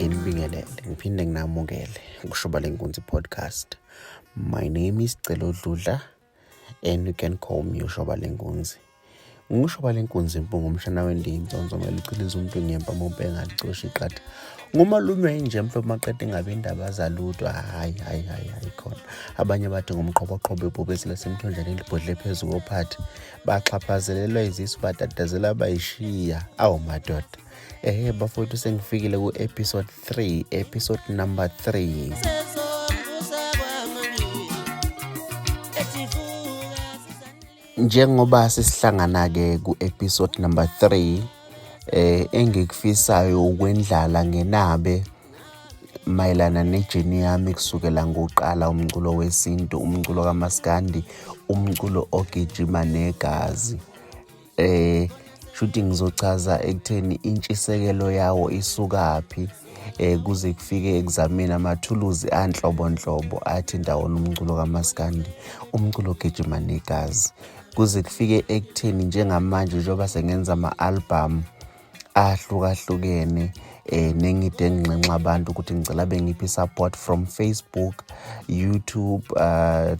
Nginibingelele, ngiphinde nginamukele kuShoba Lenkunzi podcast. My name is Celo Dludla and you can call me uShoba Lenkunzi. NguShoba Lenkunzi ngumshana wendinzonzo ngeliciliza umuntu ngempa mompe engalicosha iqatha. Ngumalume nje mfo maqede ngabe indaba zalutho hayi khona. Abanye bathi ngumqhoboqhobo ebhubesi lasemthonjeni libhodle phezulu kophathi. Baxhaphazelelwa izisu batatazela bayishiya. Awu madoda. Bafowethu sengifikile ku-episode 3, episode number 3. Njengoba sesihlangana-ke ku-episode number 3, engikufisayo ukwendlala ngenabe mayelana nejeni yami kusukela ngoqala umculo wesintu, umculo kaMaskandi, umculo ogijima negazi. Shuthi ngizochaza ekutheni intshisekelo yawo isukaphi kuze kufike ekuzameni amathuluzi anhlobonhlobo athi ndawona umculo kaMaskandi, umculo ogijima negazi. Kuze kufike ekutheni njengamanje njengoba sengenza ama-album ahlukahlukene nengide nginxenxa abantu ukuthi ngicela bengiphi support from Facebook, YouTube,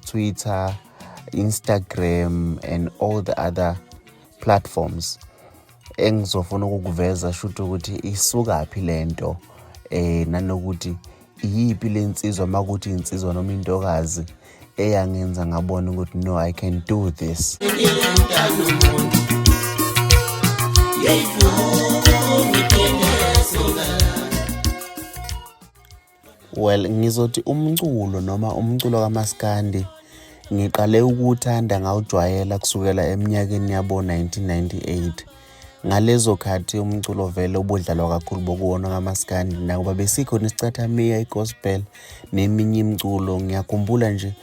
Twitter, Instagram and all the other platforms. Engizofuna ukuveza shuthi ukuthi isukaphi lento nanokuthi iyiphi lensizwa makuthi insizwa noma intokazi eyangenza ngabona ukuthi no, I can do this. Well, ngizothi umculo noma umculo kaMaskandi ngiqale ukuthanda ngawujwayela kusukela eminyakeni yabo 1998. Ngalezo khathi umculo vele obudlalwa kakhulu bokuwona kaMaskandi nakuba besikhona isicathamiya igospel neminye imculo. Ngiyakhumbula nje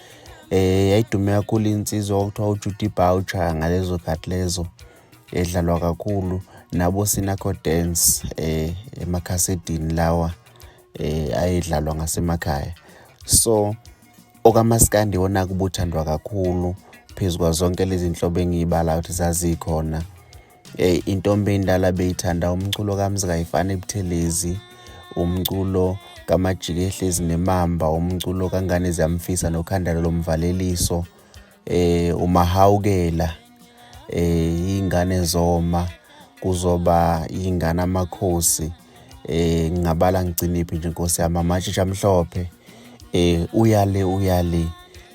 yayidume kakhulu insizwa okuthiwa uJudy Boucher ngalezo khathi lezo edlalwa kakhulu nabo Sinakho Dance emakhasedini lawa ayedlalwa ngasemakhaya. So okaMaskandi wona kubuthandwa kakhulu phezukwa zonke lezi nhlobo engiyibala ukuthi zazikhona. Intombi endala beyithanda umculo kaMzikayifana eButhelezi, umculo kaMajikehlezi neMamba, umculo kaNgane Ziyamfisa noKhandala Lomvaleliso, uMahawukela, ingane Zoma, kuzoba ingane amakhosi, ngingabala ngciniphi nje Nkosi yami, Amatshitshi Amhlophe, uyale.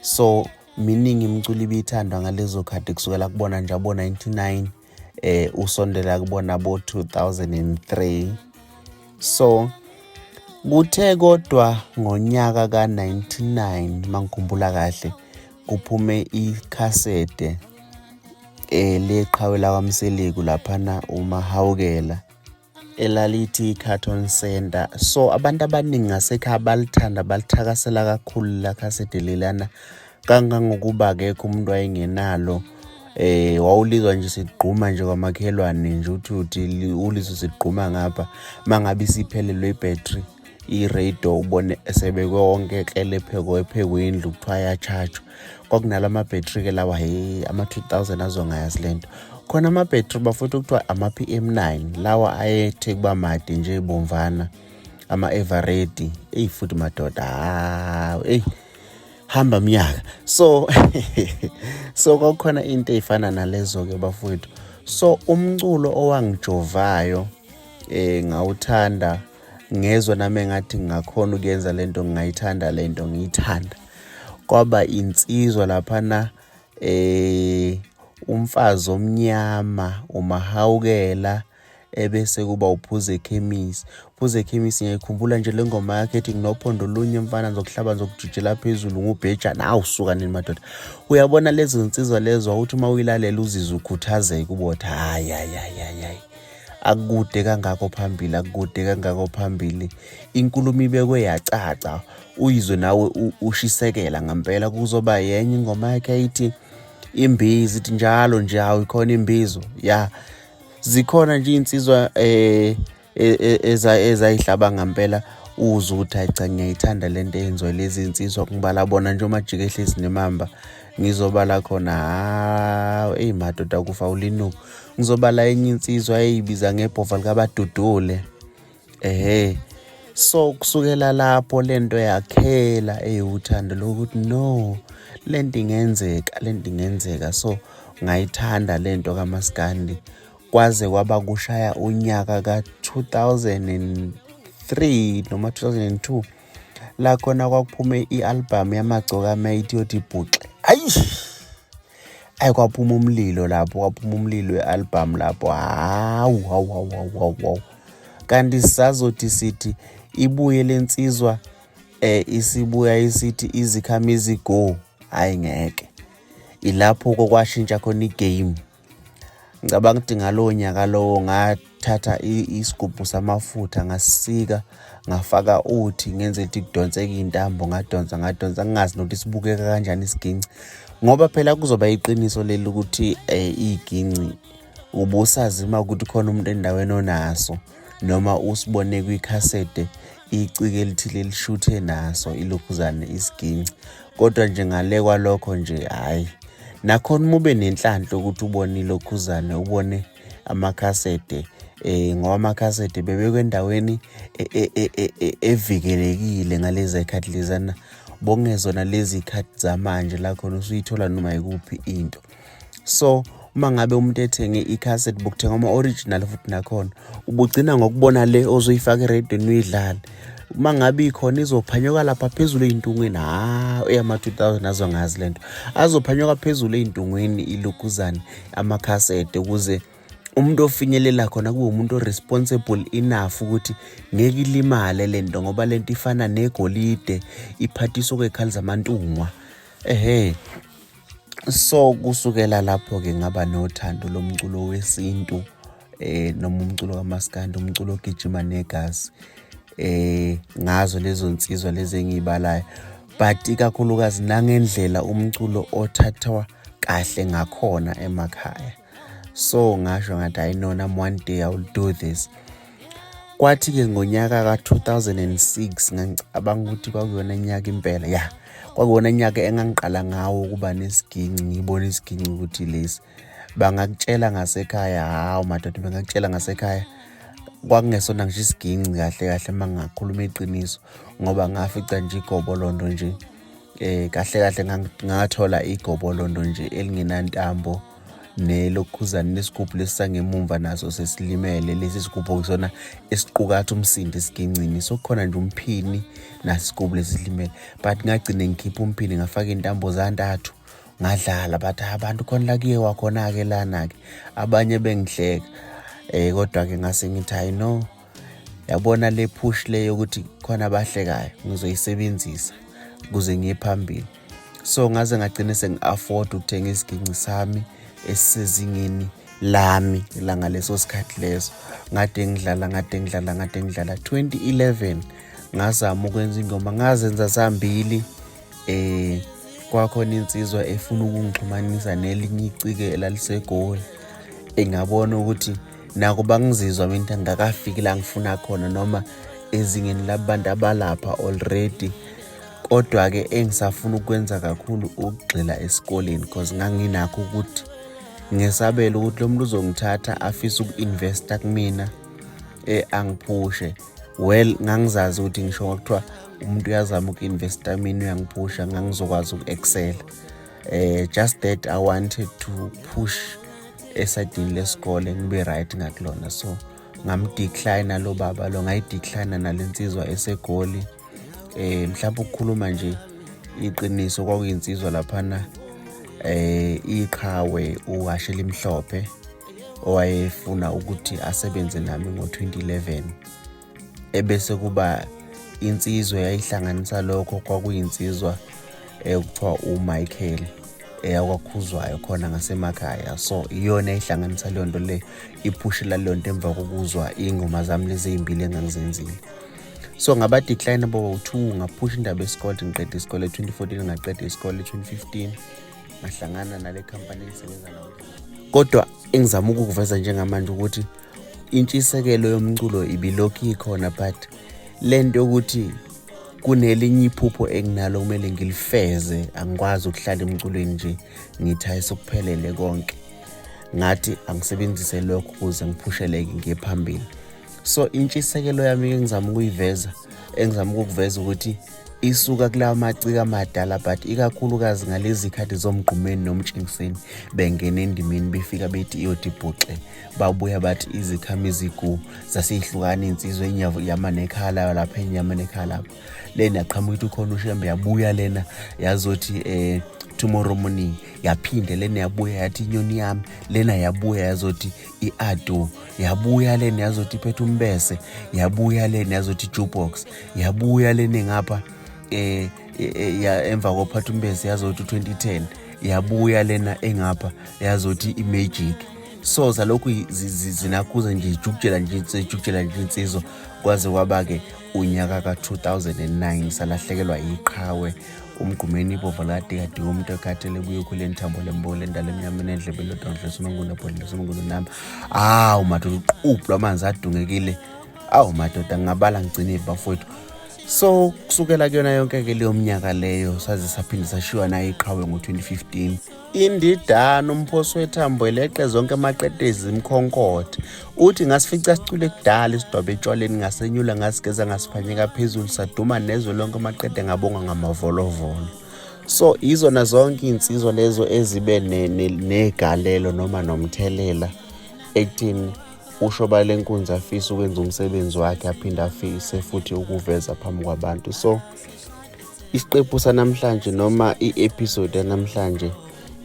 So miningi imculo ibithandwa ngalezo khathi kusukela kubona nje abo 99 usondela kubona bo 2003. So kuthe kodwa ngonyaka ka99 mangikhumbula kahle kuphume ikhasete leqhawe laKwaMseliku laphana uMahawukela elalithi Cartoon Center. So abantu abaningi ngasekhaya balithanda balithakasela kakhulu la khasete lelana kangangokuba akekho umuntu wayengenalo. Wawulizwa nje sigquma nje kwamakhelwane nje uthi ulizwe sigquma ngapha mangabe siphelelwe ibattery i-radio ubone sebekwe wonke klelepheko ephekwe indlu kuthiwa yacharge. Kwakunala ama-battery ke lawa ama-2000 azongayazi lento. Khona ama-battery bafutha ukuthiwa ama-PM9 lawa ayethe kuba made nje ebomvana ama-Eveready futhi madoda hamba mnyaka. So kwakukhona into eyifana nalezo ke bafowethu. So umculo owangijovayo ngawuthanda, ngezwe nami engathi ngingakhona ukuyenza lento, ngingayithanda lento ngiyithanda. Kwaba insizwa laphana umfazi omnyama uMahawukela ebese kuba uPhuze Khemisi. Phuze Khemisi ngiyikhumbula nje le ngoma yakhe ethi nginophondo lunye mfana ngizokuhlaba ngizokujujela phezulu ngubheja suka nini madoda. Uyabona lezo insizwa lezo uthi uma uyilalela uzizwe ukhuthazeka ubothi hayi akude kangako phambili. Inkulumo ibekwe yacaca uyizwe nawe ushisekela ngempela. Kuzoba yenye ingoma yakhe ayithi imbizi, ithi njalo nje ikhona imbizo zikhona nje insizwa ezayihlaba ngempela uzwe ukuthi cha ngiyayithanda lento eyenziwa lezi insizwa. Ngibala bona nje uMajikehlezi neMamba ngizobala khona madoda kufa ulinuku. Ngizobala enye insizwa eyibiza ngebhova likaBadudule So kusukela lapho lento yakhela eyuthando lokuthi no, lento ingenzeka. So ngayithanda lento kaMaskandi kwaze kwaba kushaya unyaka ka-2003 noma 2002 la khona kwakuphume i-album yamagcoka Mate yothi Bhuxe. Kwaphuma umlilo lapho, kwaphuma umlilo we-album lapho. Hawu. Kanti sisazothi sithi ibuye lensizwa isibuya isithi izikhamizi go, hayi ngeke. Ilapho kwashintsha khona igame. Ngicabanga ukuthi ngalowo nyaka lowo ngathatha isigubhu samafutha ngasika ngafaka uthi ngenzela ukuthi kudonseke intambo ngadonsa ngingazi nokuthi sibukeka kanjani isiginci ngoba phela kuzoba iqiniso leli ukuthi iginci ubusazima ukuthi khona umuntu endaweni onaso noma usibone kwikhasete icike elithile elishuthe naso ilokhuzane isiginci kodwa nje ngale kwalokho nje hayi nakhona uma ube nenhlanhla ukuthi ubone ilokhuzane ubone amakhasete ngoba amakhasete bebekwe endaweni evikelekile ngalezi zikhathi lezana bongezona lezi zikhathi zamanje la khona usuyithola noma ikuphi into. So uma ngabe umuntu ethenge icassette bokuthenga ama-original futhi nakhona ubugcina ngokubona le ozoyifaka eradiyweni uyidlala uma ngabe ikhona izophanyuka lapha phezulu ey'ntungweni eyama-2000 azongazi lento azophanyuka phezulu ey'ntungweni ilokhuzane amakhasete ukuze umuntu ofinyelela khona kube umuntu responsible enough ukuthi ngeke ilimale lento ngoba lento ifana negolide iphathiswa kwekhali zamantungwa. So kusukela lapho-ke ngaba nothando lomculo wesintu noma umculo kaMaskandi, umculo ogijima negazi. Ngazo lezo nsizwa lezi engiy'balayo but ikakhulukazi nangendlela umculo othathwa kahle ngakhona emakhaya. So ngasho ngathi hayi nona one day I will do this. Kwathi-ke ngonyaka ka-2006 ngangicabanga ukuthi kwakuyona nyaka impela kwakuwona nyaka engangiqala ngawo ukuba nesiginci ngibona isiginci ukuthi lesi bangakutshela ngasekhaya hawu madoda bangakutshela ngasekhaya kwakungesona ngisho isiginci kahle uma ngakhuluma iqiniso ngoba ngafica nje igobolondo nje kahle ngathola igobolondo nje elingenantambo nelokhuzane nesigubhu lesisangemumva naso sesilimele lesi sigubhu kusona esiqukatha umsindo esigincini sokukhona nje umphini nasigubhu lesilimele but ngagcine ngikhipha umphini ngafaka intambo zantathu ngadlala bathi abantu khona la kuye wakhona-ke lana-ke abanye bengihleka kodwa-ke ngase ngithi hayi no yabona le push leyo ukuthi khona abahlekayo ngizoyisebenzisa ukuze ngiye phambili. So ngaze ngagcine sengi-afford ukuthenga isiginci sami esisezingeni lami la ngaleso sikhathi leso ngade ngidlala 2011 ngazama ukwenza ingoma ngazenza zambili kwakhona insizwa efuna ukungixhumanisa nelinye icike elaliseGoli ngabona ukuthi nako bangizizwa mina ngakafiki la ngifuna khona noma ezingeni labantu abalapha already kodwa-ke engisafuna ukwenza kakhulu ukugxila esikoleni because nganginakho ukuthi ngesabela ukuthi lo muntu uzongithatha afise uku-investa kumina angiphushe ngangizazi ukuthi ngisho kwakuthiwa umuntu uyazama uku-investa mina uyangiphusha ngangizokwazi uku-excel just that I wanted to push esayidini lesikole ngibe right ngakulona. So ngamdecline lo baba lo ngayidecline nalensizwa eseGoli mhlawumbe ukukhuluma nje iqiniso kwakuyinsizwa laphana iqhawe uHasheli Mhlophe owayefuna ukuthi asebenze nami ngo-2011 ebese kuba insizwa yayihlanganisa lokho kwakuyinsizwa ekuthiwa uMichael akwakhuzwayo khona ngasemakhaya. So iyona eyihlanganisa leyo nto le iphushela leyo nto emva kokuzwa ingoma zami lezi ezimbili engangizenzile. So ngabadecline bo-2 ngaphusha indaba yesikole ngiqeda isikole 2014 ngaqeda isikole 2015 ngahlangana nale company engisebenza nayo. Kodwa engizama ukukuveza njengamanje ukuthi intshisekelo yomculo ibilokhu ikhona but lento yokuthi kunelinye iphupho enginalo kumele ngilifeze angikwazi ukuhlala emculweni nje ngithi ayisokuphelele konke ngathi angisebenzise lokho ukuze ngiphusheleke ngiye phambili. So intshisekelo yami engizama ukuveza ukuthi isuka kulawa maciko amadala, but ikakhulukazi ngalezi khathi zomgqumeni nomtshengiseni bengena endimeni befika bethi iyodibhuxe, babuya bathi izikhamizigu zaseyihlukana insizwe yama nekhala lapha enyama nekhala lapha. Lena yaqhamuka ukuthi ukhona uShembe, yabuya lena yazothi tomorrow morning, yaphinde lena yabuya yathi inyoni yami, lena yabuya yazothi i-ado, yabuya lena yazothi iphethe umbese, yabuya lena yazothi jukebox, yabuya lena ngapha emva kophatha umbese yazothi 2010, yabuya lena engapha yazothi imagic. So zalokhu zinakhuza nje ijukjela nje insizwa, kwaze kwaba-ke unyaka ka-2009 salahlekelwa iqhawe umgqumeni ibova kade umuntu ekhathele buye ukhule nithambo lembole endala emnyameni endlebe lodwa somanguna bhodle somanguna nami. Madoda uquphu lwamanzi adungekile. Madoda ngingabala ngigcine ibafowethu. So kusukela kuyona yonke-ke leyo mnyaka leyo saze saphinde sashiywa nayo iqhawe ngo-2015. Indidana umphosi wethambo eleqe zonke amaqedezi imkhonkoda. Uthi ngasifica sicule kudala isidwabe etshwaleni, ngasenyula ngasigeza ngasiphanyeka phezulu, saduma nezwe lonke amaqede ngabonga ngamavolovolo. So izona zonke insizwa lezo ezibe negalelo noma nomthelela ekuthini uShobalenkunzi afisa ukwenza umsebenzi wakhe, aphinde afise futhi ukuveza phambi kwabantu. So isiqephu sanamhlanje noma i-episode yanamhlanje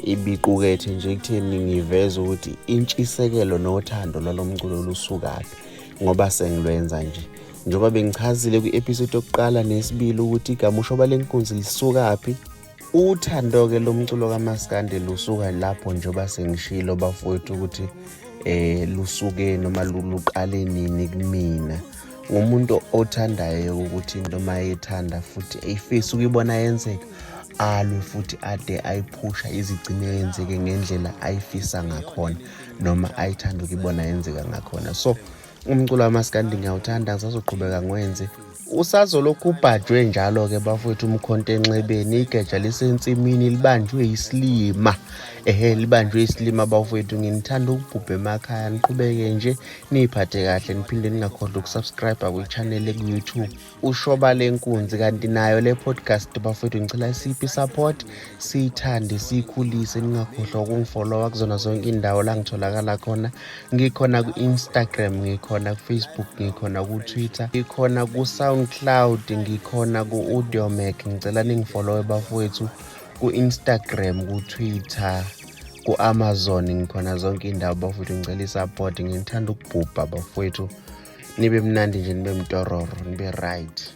ibiqukethe nje ekutheni ngiveza ukuthi intshisekelo nothando lwalomculo lusukaphi, ngoba sengilwenza nje njengoba bengichazile kwi-episode yokuqala nesibili ukuthi igama uShobalenkunzi lisukaphi. Uthando-ke lomculo kaMaskandi lusuka lapho njengoba sengishilo bafowethu ukuthi lusuke noma luqale nini kumina. Ngumuntu othandayo ukuthi into mayethanda futhi ayifisi ukuyibona yenzeka, alwe futhi ade ayiphusha izigcine yenzeke ngendlela ayifisa ngakhona noma ayithanda ukuyibona yenzeka ngakhona. So umculo kaMaskandi ngiyawuthanda, ngisazoqhubeka ngiwenze. Usazolokhu ubhajwe njalo-ke bafowethu umkhonto enxebeni, igeja lisensimini libanjwe isilima. Libanjwe isilima bafowethu. Nginithanda ukubhubha emakhaya, niqhubeke nje niphathe kahle, niphinde ningakhohlwa ukusubscribe kwi-channel ku-YouTube uShobalenkunzi. Kanti nayo le podcast bafowethu ngicela siphi support, siyithande, siyikhulise. Ningakhohlwa ukungifollowa kuzona zonke indawo la ngitholakala khona. Ngikhona ku-Instagram, ngikhona ku-Facebook, ngikhona ku-Twitter, ngikhona ku-SoundCloud, ngikhona ku-Audiomack. Ngicela ningifollowe bafowethu ku-Instagram, ku-Twitter, ku-Amazon, ngikhona zonke indawo bafowethu. Ngicela i-support, ngithanda ukubhubha bafowethu. Nibe mnandi nje, nibe mtororo, nibe right.